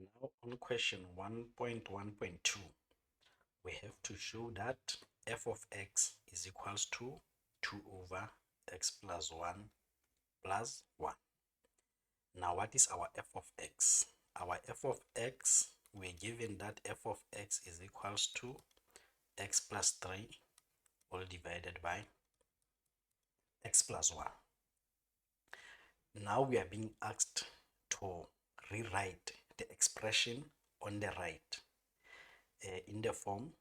Now on question 1.1.2, we have to show that f of x is equals to 2 over x plus 1 plus 1. Now what is our f of x? Our f of x, we're given that f of x is equals to x plus 3 all divided by x plus 1. Now we are being asked to rewrite the expression on the right in the form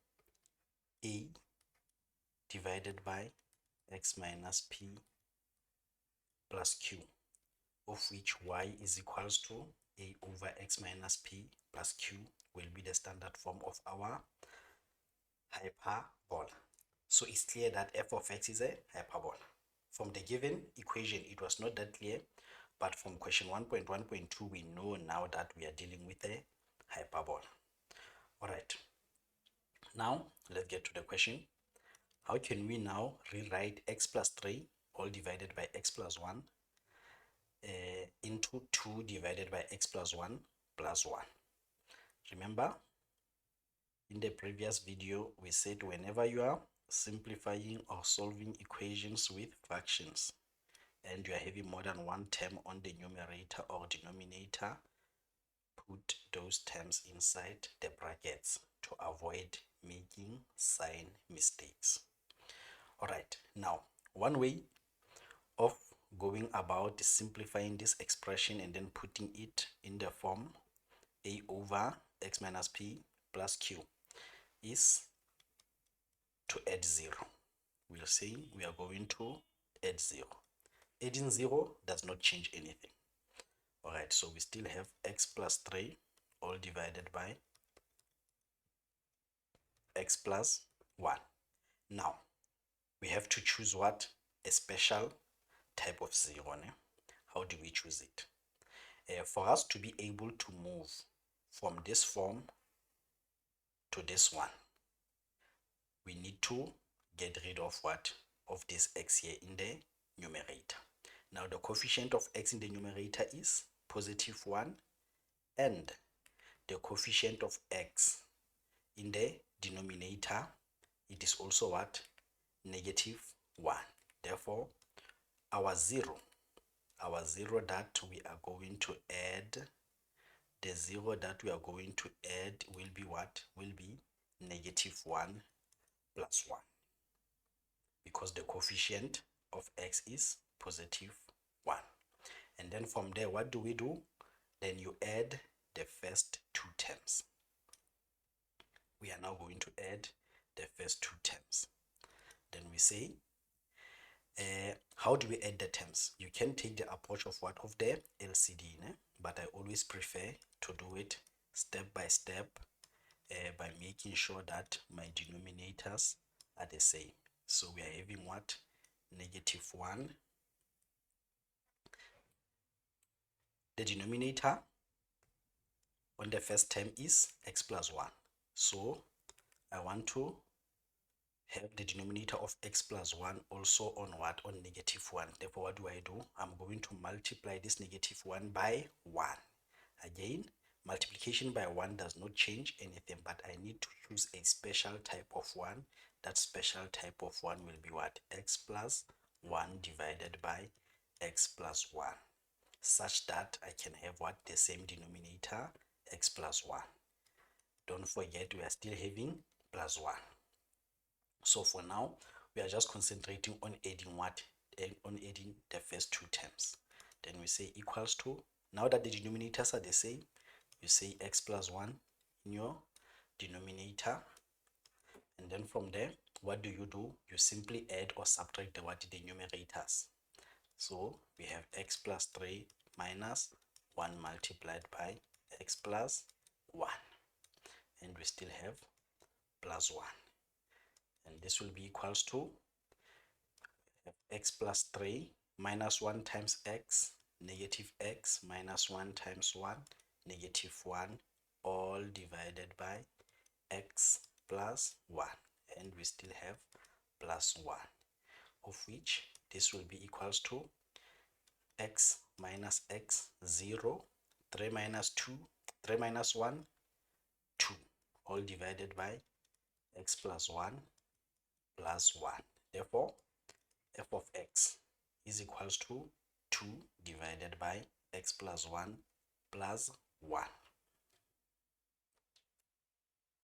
a divided by x minus p plus q, of which y is equals to a over x minus p plus q will be the standard form of our hyperbola. So it's clear that f of x is a hyperbola. From the given equation, it was not that clear, but from question 1.1.2, we know now that we are dealing with a hyperbola. All right. Now, let's get to the question. How can we now rewrite x plus 3 all divided by x plus 1 into 2 divided by x plus 1 plus 1? Remember, in the previous video, we said whenever you are simplifying or solving equations with fractions and you are having more than one term on the numerator or denominator, put those terms inside the brackets to avoid making sign mistakes. All right, now one way of going about simplifying this expression and then putting it in the form a over x minus p plus q is to add 0. We'll say we are going to add 0. Adding 0 does not change anything. All right, so we still have x plus 3 all divided by x plus 1. Now, we have to choose what? A special type of 0. How do we choose it? For us to be able to move from this form to this one, we need to get rid of what? Of this x here in the numerator. Now the coefficient of x in the numerator is positive 1, and the coefficient of x in the denominator, it is also what? Negative 1. Therefore, our 0 that we are going to add, the 0 that we are going to add will be what? Will be negative 1 plus 1, because the coefficient of x is positive 1. And then from there, what do? Then you add the first two terms. We are now going to add the first two terms. Then we say, how do we add the terms? You can take the approach of what? Of the LCD, but I always prefer to do it step by step by making sure that my denominators are the same. So we are having what? Negative 1. The denominator on the first term is x plus 1. So I want to have the denominator of x plus 1 also on what? On negative 1. Therefore, what do? I'm going to multiply this negative 1 by 1. Again, multiplication by 1 does not change anything, but I need to choose a special type of 1. That special type of 1 will be what? X plus 1 divided by x plus 1, such that I can have what? The same denominator, x plus 1. Don't forget, we are still having plus 1. So for now, we are just concentrating on adding what? On adding the first two terms. Then we say equals to, now that the denominators are the same, you say x plus 1 in your denominator. And then from there, what do? You simply add or subtract the numerators. So we have x plus 3 minus 1 multiplied by x plus 1. And we still have plus 1. And this will be equals to x plus 3 minus 1 times x, negative x minus 1 times 1, negative 1, all divided by x plus 1. And we still have plus 1, of which this will be equals to x minus x, 0, 3 minus 2, 3 minus 1, 2, all divided by x plus 1 plus 1. Therefore, f of x is equals to 2 divided by x plus 1 plus 1.